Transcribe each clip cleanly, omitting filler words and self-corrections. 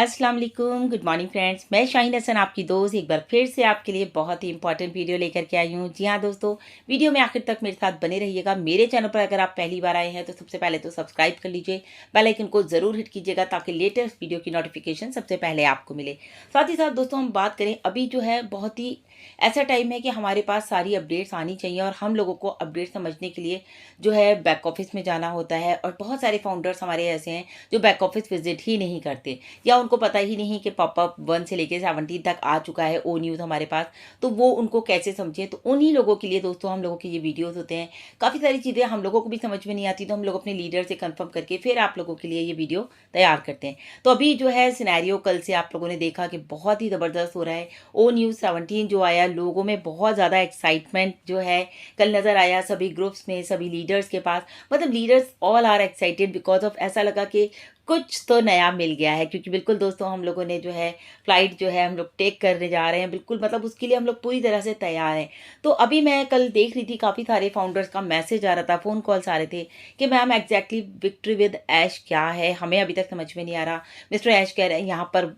अस्सलाम वालेकुम, good morning friends. मैं शाहीन हसन आपकी दोस्त एक बार फिर से आपके लिए बहुत ही इंपॉर्टेंट वीडियो लेकर के आई हूँ। जी हाँ दोस्तों, वीडियो में आखिर तक मेरे साथ बने रहिएगा। मेरे चैनल पर अगर आप पहली बार आए हैं तो सबसे पहले तो सब्सक्राइब कर लीजिए, बेल आइकन को ज़रूर हिट कीजिएगा ताकि लेटेस्ट वीडियो की नोटिफिकेशन सबसे पहले आपको मिले। साथ ही साथ दोस्तों हम बात करें, अभी जो है बहुत ही ऐसा टाइम है कि हमारे पास सारी अपडेट्स आनी चाहिए और हम लोगों को अपडेट समझने के लिए जो है बैक ऑफिस में जाना होता है। और बहुत सारे फाउंडर्स हमारे ऐसे हैं जो बैक ऑफिस विजिट ही नहीं करते या उनको पता ही नहीं कि पॉपअप 1 से लेकर 17 तक आ चुका है ओ न्यूज़ हमारे पास, तो वो उनको कैसे समझें। तो उन्हीं लोगों के लिए दोस्तों हम लोगों के ये वीडियोस होते हैं। काफ़ी सारी चीज़ें हम लोगों को भी समझ में नहीं आती, तो हम लोग अपने लीडर से कंफर्म करके फिर आप लोगों के लिए ये वीडियो तैयार करते हैं। तो अभी जो है सिनेरियो कल से आप लोगों ने देखा कि बहुत ही ज़बरदस्त हो रहा है। ओ न्यूज़ 17 जो आया, लोगों में बहुत ज़्यादा एक्साइटमेंट जो है कल नज़र आया सभी ग्रुप्स में, सभी लीडर्स के पास। मतलब leaders all are excited because of ऐसा लगा कि कुछ तो नया मिल गया है। क्योंकि बिल्कुल दोस्तों हम लोगों ने जो है फ्लाइट जो है हम लोग टेक करने जा रहे हैं, बिल्कुल मतलब उसके लिए हम लोग पूरी तरह से तैयार हैं। तो अभी मैं कल देख रही थी, काफ़ी सारे फाउंडर्स का मैसेज आ रहा था, फ़ोन कॉल्स आ रहे थे कि मैम एग्जैक्टली विक्ट्री विद ऐश क्या है, हमें अभी तक समझ में नहीं आ रहा। मिस्टर ऐश कह रहे हैं यहाँ पर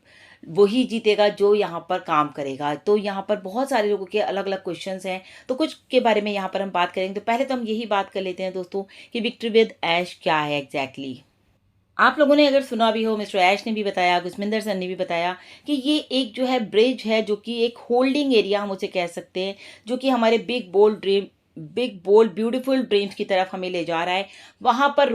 वही जीतेगा जो यहाँ पर काम करेगा। तो यहाँ पर बहुत सारे लोगों के अलग अलग क्वेश्चंस हैं, तो कुछ के बारे में यहाँ पर हम बात करेंगे। तो पहले तो हम यही बात कर लेते हैं दोस्तों कि विक्ट्री विद ऐश क्या है एग्जैक्टली। आप लोगों ने अगर सुना भी हो, मिस्टर ऐश ने भी बताया, गुरमिंदर सर ने भी बताया कि ये एक जो है ब्रिज है, जो कि एक होल्डिंग एरिया हम उसे कह सकते हैं, जो कि हमारे बिग बोल्ड ब्यूटीफुल ड्रीम्स की तरफ हमें ले जा रहा है। वहाँ पर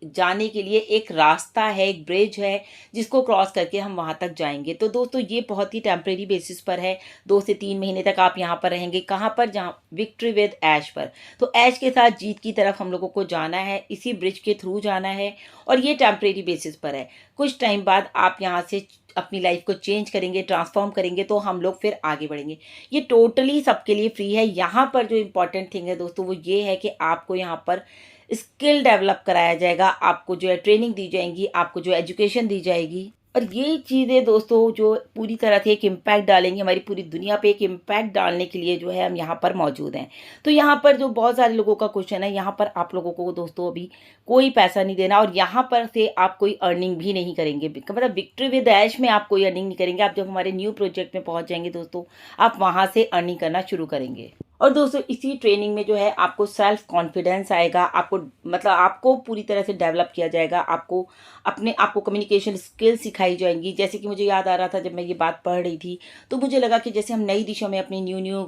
जाने के लिए एक रास्ता है, एक ब्रिज है जिसको क्रॉस करके हम वहाँ तक जाएंगे। तो दोस्तों ये बहुत ही टेम्परेरी बेसिस पर है, 2 से 3 महीने तक आप यहाँ पर रहेंगे। कहाँ पर? जहाँ विक्ट्री विद ऐश पर। तो ऐश के साथ जीत की तरफ हम लोगों को जाना है, इसी ब्रिज के थ्रू जाना है। और ये टेम्परेरी बेसिस पर है। कुछ टाइम बाद आप यहाँ से अपनी लाइफ को चेंज करेंगे, ट्रांसफॉर्म करेंगे, तो हम लोग फिर आगे बढ़ेंगे। ये टोटली सबके लिए फ्री है। यहाँ पर जो इम्पोर्टेंट थिंग है दोस्तों वो ये है कि आपको यहाँ पर स्किल डेवलप कराया जाएगा, आपको जो है ट्रेनिंग दी जाएगी, आपको जो एजुकेशन दी जाएगी। और ये चीज़ें दोस्तों जो पूरी तरह से एक इम्पैक्ट डालेंगे, हमारी पूरी दुनिया पे एक इम्पैक्ट डालने के लिए जो है हम यहाँ पर मौजूद हैं। तो यहाँ पर जो बहुत सारे लोगों का क्वेश्चन है, यहाँ पर आप लोगों को दोस्तों अभी कोई पैसा नहीं देना और यहाँ पर से आप कोई अर्निंग भी नहीं करेंगे। मतलब विक्ट्री विद ऐश में आप कोई अर्निंग नहीं करेंगे। आप जब हमारे न्यू प्रोजेक्ट में पहुँच जाएंगे दोस्तों, आप वहाँ से अर्निंग करना शुरू करेंगे। और दोस्तों इसी ट्रेनिंग में जो है आपको सेल्फ कॉन्फिडेंस आएगा, आपको मतलब आपको पूरी तरह से डेवलप किया जाएगा, आपको कम्युनिकेशन स्किल्स सिखाई जाएंगी। जैसे कि मुझे याद आ रहा था जब मैं ये बात पढ़ रही थी, तो मुझे लगा कि जैसे हम नई दिशा में अपनी न्यू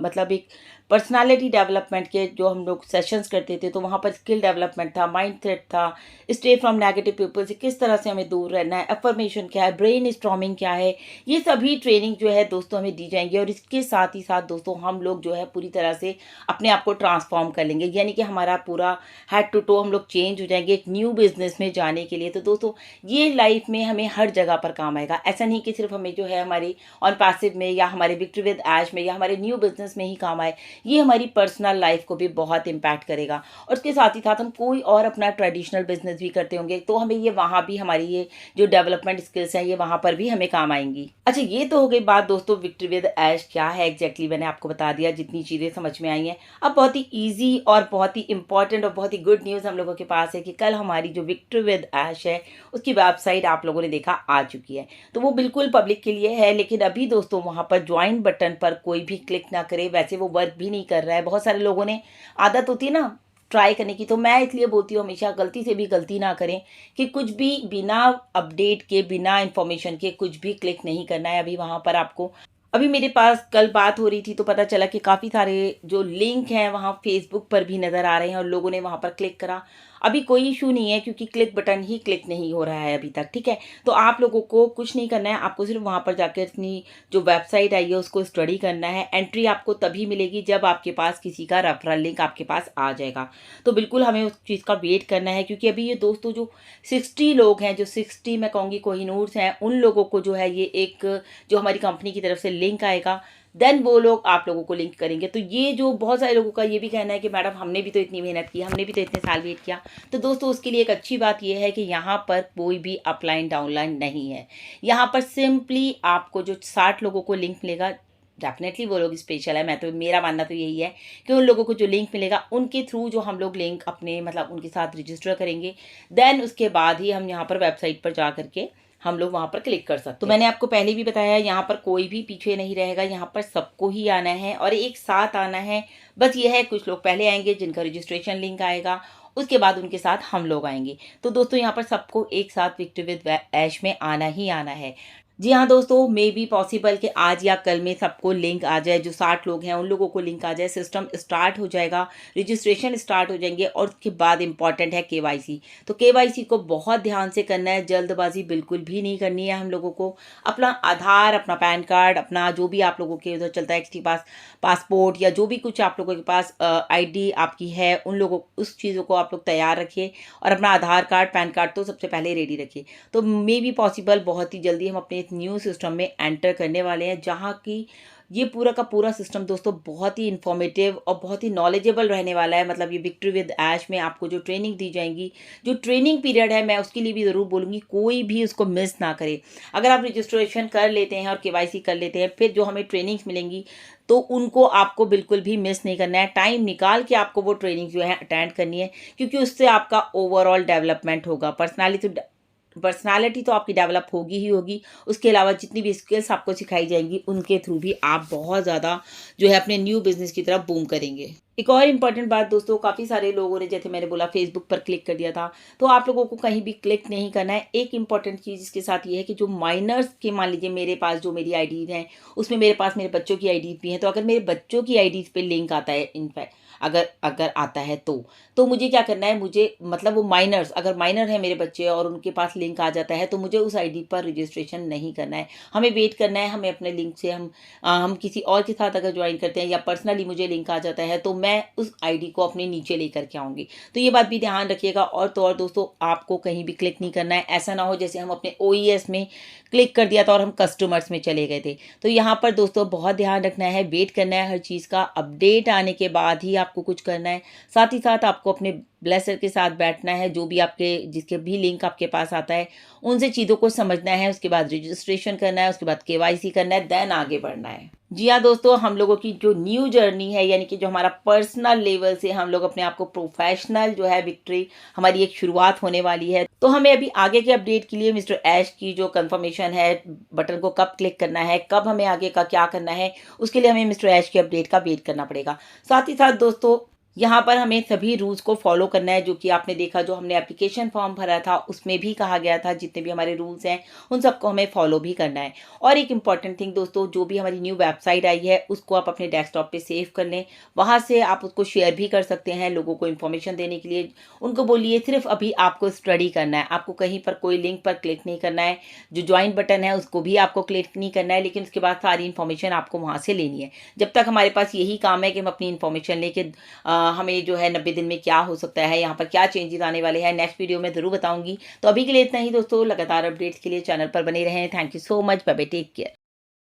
मतलब एक पर्सनालिटी डेवलपमेंट के जो हम लोग सेशंस करते थे, तो वहाँ पर स्किल डेवलपमेंट था, माइंड सेट था, स्टे फ्रॉम नेगेटिव पीपल से किस तरह से हमें दूर रहना है, अफर्मेशन क्या है, ब्रेन स्टॉर्मिंग क्या है, ये सभी ट्रेनिंग जो है दोस्तों हमें दी जाएंगी। और इसके साथ ही साथ दोस्तों हम लोग जो है पूरी तरह से अपने आप को ट्रांसफॉर्म कर लेंगे, यानी कि हमारा पूरा हेड टू टो हम लोग चेंज हो जाएंगे एक न्यू बिजनेस में जाने के लिए। तो दोस्तों ये लाइफ में हमें हर जगह पर काम आएगा। ऐसा नहीं कि सिर्फ हमें जो है हमारी ऑन पैसिव में या हमारे विक्ट्री विद ऐश में या हमारे न्यू बिजनेस में ही काम आए, ये हमारी पर्सनल लाइफ को भी बहुत इम्पैक्ट करेगा। और उसके साथ ही साथ हम कोई और अपना ट्रेडिशनल बिजनेस भी करते होंगे, तो हमें ये वहाँ भी हमारी ये जो डेवलपमेंट स्किल्स हैं ये वहाँ पर भी हमें काम आएंगी। अच्छा, ये तो हो गई बात दोस्तों विक्ट्री विद ऐश क्या है एग्जैक्टली, मैंने आपको बता दिया जितनी चीज़ें समझ में आई हैं। अब बहुत ही ईजी और बहुत ही इंपॉर्टेंट और बहुत ही गुड न्यूज़ हम लोगों के पास है कि कल हमारी जो विक्ट्री विद ऐश है उसकी वेबसाइट आप लोगों ने देखा आ चुकी है। तो वो बिल्कुल पब्लिक के लिए है, लेकिन अभी दोस्तों वहाँ पर ज्वाइन बटन पर कोई भी क्लिक ना करे। वैसे वो वर्क भी नहीं कर रहा है। बहुत सारे लोगों ने आदत होती है ना ट्राई करने की, तो मैं इसलिए बोलती हूँ हमेशा गलती से भी गलती ना करें कि कुछ भी बिना अपडेट के, बिना इंफॉर्मेशन के कुछ भी क्लिक नहीं करना है। अभी वहाँ पर आपको, अभी मेरे पास कल बात हो रही थी तो पता चला कि काफ़ी सारे जो लिंक हैं वहाँ फेसबुक पर भी नज़र आ रहे हैं और लोगों ने वहाँ पर क्लिक करा। अभी कोई इशू नहीं है क्योंकि क्लिक बटन ही क्लिक नहीं हो रहा है अभी तक, ठीक है। तो आप लोगों को कुछ नहीं करना है, आपको सिर्फ वहाँ पर जाकर अपनी जो वेबसाइट आई है उसको स्टडी करना है। एंट्री आपको तभी मिलेगी जब आपके पास किसी का रेफरल लिंक आपके पास आ जाएगा। तो बिल्कुल हमें उस चीज़ का वेट करना है, क्योंकि अभी ये दोस्तों जो 60 लोग हैं, जो 60 मैं कहूँगी कोहिनूर्स हैं, उन लोगों को जो है ये एक जो हमारी कंपनी की तरफ से लिंक आएगा, देन वो लोग आप लोगों को लिंक करेंगे। तो ये जो बहुत सारे लोगों का ये भी कहना है कि मैडम हमने भी तो इतनी मेहनत की, हमने भी तो इतने साल वेट किया। तो दोस्तों उसके लिए एक अच्छी बात ये है कि यहाँ पर कोई भी अपलाइन डाउनलाइन नहीं है। यहाँ पर सिंपली आपको जो 60 लोगों को लिंक मिलेगा, डेफिनेटली वो लोग स्पेशल है। मेरा मानना तो यही है कि उन लोगों को जो लिंक मिलेगा उनके थ्रू जो हम लोग लिंक अपने मतलब उनके साथ रजिस्टर करेंगे, देन उसके बाद ही हम यहाँ पर वेबसाइट पर जा करके हम लोग वहाँ पर क्लिक कर सकते हैं। तो मैंने आपको पहले भी बताया, यहाँ पर कोई भी पीछे नहीं रहेगा, यहाँ पर सबको ही आना है और एक साथ आना है। बस ये है कुछ लोग पहले आएंगे जिनका रजिस्ट्रेशन लिंक आएगा, उसके बाद उनके साथ हम लोग आएंगे। तो दोस्तों यहाँ पर सबको एक साथ विक्ट्री विद ऐश में आना ही आना है। जी हाँ दोस्तों, मे बी पॉसिबल कि आज या कल में सबको लिंक आ जाए, जो 60 लोग हैं उन लोगों को लिंक आ जाए, सिस्टम स्टार्ट हो जाएगा, रजिस्ट्रेशन स्टार्ट हो जाएंगे और उसके बाद इंपॉर्टेंट है केवाईसी। तो केवाईसी को बहुत ध्यान से करना है, जल्दबाजी बिल्कुल भी नहीं करनी है हम लोगों को। अपना आधार, अपना पैन कार्ड, अपना जो भी आप लोगों के उधर चलता है, किसी के पास पासपोर्ट या जो भी कुछ आप लोगों के पास आईडी आपकी है, उन लोगों उस चीज़ों को आप लोग तैयार रखिए और अपना आधार कार्ड, पैन कार्ड तो सबसे पहले रेडी रखिए। तो मे बी पॉसिबल बहुत ही जल्दी हम अपने न्यू सिस्टम में एंटर करने वाले हैं, जहाँ की ये पूरा का पूरा सिस्टम दोस्तों बहुत ही इन्फॉर्मेटिव और बहुत ही नॉलेजेबल रहने वाला है। मतलब ये विक्ट्री विद ऐश में आपको जो ट्रेनिंग दी जाएंगी, जो ट्रेनिंग पीरियड है, मैं उसके लिए भी ज़रूर बोलूँगी कोई भी उसको मिस ना करे। अगर आप रजिस्ट्रेशन कर लेते हैं और केवाईसी कर लेते हैं, फिर जो हमें ट्रेनिंग्स मिलेंगी तो उनको आपको बिल्कुल भी मिस नहीं करना है। टाइम निकाल के आपको वो ट्रेनिंग जो है अटेंड करनी है, क्योंकि उससे आपका ओवरऑल डेवलपमेंट होगा। पर्सनालिटी तो आपकी डेवलप होगी ही होगी, उसके अलावा जितनी भी स्किल्स आपको सिखाई जाएंगी उनके थ्रू भी आप बहुत ज़्यादा जो है अपने न्यू बिजनेस की तरफ बूम करेंगे। एक और इम्पॉर्टेंट बात दोस्तों, काफ़ी सारे लोगों ने, जैसे मैंने बोला, फेसबुक पर क्लिक कर दिया था, तो आप लोगों को कहीं भी क्लिक नहीं करना है। एक इंपॉर्टेंट चीज़ इसके साथ ये है कि जो माइनर्स के, मान लीजिए मेरे पास जो मेरी आईडीज़ हैं उसमें मेरे पास मेरे बच्चों की आईडीज़ भी हैं, तो अगर मेरे बच्चों की आईडीज़ पे लिंक आता है, इनफैक्ट अगर अगर आता है तो मुझे क्या करना है, मुझे मतलब वो माइनर्स, अगर माइनर है मेरे बच्चे और उनके पास लिंक आ जाता है, तो मुझे उस आईडी पर रजिस्ट्रेशन नहीं करना है, हमें वेट करना है। हमें अपने लिंक से हम किसी और के साथ अगर ज्वाइन करते हैं या पर्सनली मुझे लिंक आ जाता है, तो मैं उस आईडी को अपने नीचे लेकर के आऊँगी। तो ये बात भी ध्यान रखिएगा। और तो और दोस्तों, आपको कहीं भी क्लिक नहीं करना है। ऐसा ना हो जैसे हम अपने OES में क्लिक कर दिया था और हम कस्टमर्स में चले गए थे। तो यहाँ पर दोस्तों बहुत ध्यान रखना है, वेट करना है हर चीज़ का, अपडेट आने के बाद ही आपको कुछ करना है। साथ ही साथ आपको अपने ब्लेसर के साथ बैठना है, जो भी आपके जिसके भी लिंक आपके पास आता है उनसे चीज़ों को समझना है, उसके बाद रजिस्ट्रेशन करना है, उसके बाद केवाईसी करना है, देन आगे बढ़ना है। जी हाँ दोस्तों, हम लोगों की जो न्यू जर्नी है, यानी कि जो हमारा पर्सनल लेवल से हम लोग अपने आप को प्रोफेशनल जो है विक्ट्री, हमारी एक शुरुआत होने वाली है। तो हमें अभी आगे के अपडेट के लिए मिस्टर ऐश की जो कंफर्मेशन है, बटन को कब क्लिक करना है, कब हमें आगे का क्या करना है, उसके लिए हमें मिस्टर ऐश के अपडेट का वेट करना पड़ेगा। साथ ही साथ दोस्तों, यहाँ पर हमें सभी रूल्स को फॉलो करना है, जो कि आपने देखा, जो हमने एप्लीकेशन फॉर्म भरा था उसमें भी कहा गया था, जितने भी हमारे रूल्स हैं उन सबको हमें फॉलो भी करना है। और एक इम्पॉर्टेंट थिंग दोस्तों, जो भी हमारी न्यू वेबसाइट आई है उसको आप अपने डेस्कटॉप पे सेव कर लें, वहाँ से आप उसको शेयर भी कर सकते हैं लोगों को इन्फॉर्मेशन देने के लिए। उनको बोलिए सिर्फ अभी आपको स्टडी करना है, आपको कहीं पर कोई लिंक पर क्लिक नहीं करना है, जो ज्वाइन बटन है उसको भी आपको क्लिक नहीं करना है, लेकिन उसके बाद सारी इन्फॉर्मेशन आपको वहाँ से लेनी है। जब तक हमारे पास यही काम है कि हम अपनी इन्फॉर्मेशन लेके हमें जो है 90 दिन में क्या हो सकता है, यहाँ पर क्या चेंजेस आने वाले हैं, नेक्स्ट वीडियो में ज़रूर बताऊंगी। तो अभी के लिए इतना ही दोस्तों, लगातार अपडेट्स के लिए चैनल पर बने रहें। Thank you so much, bye bye, take care.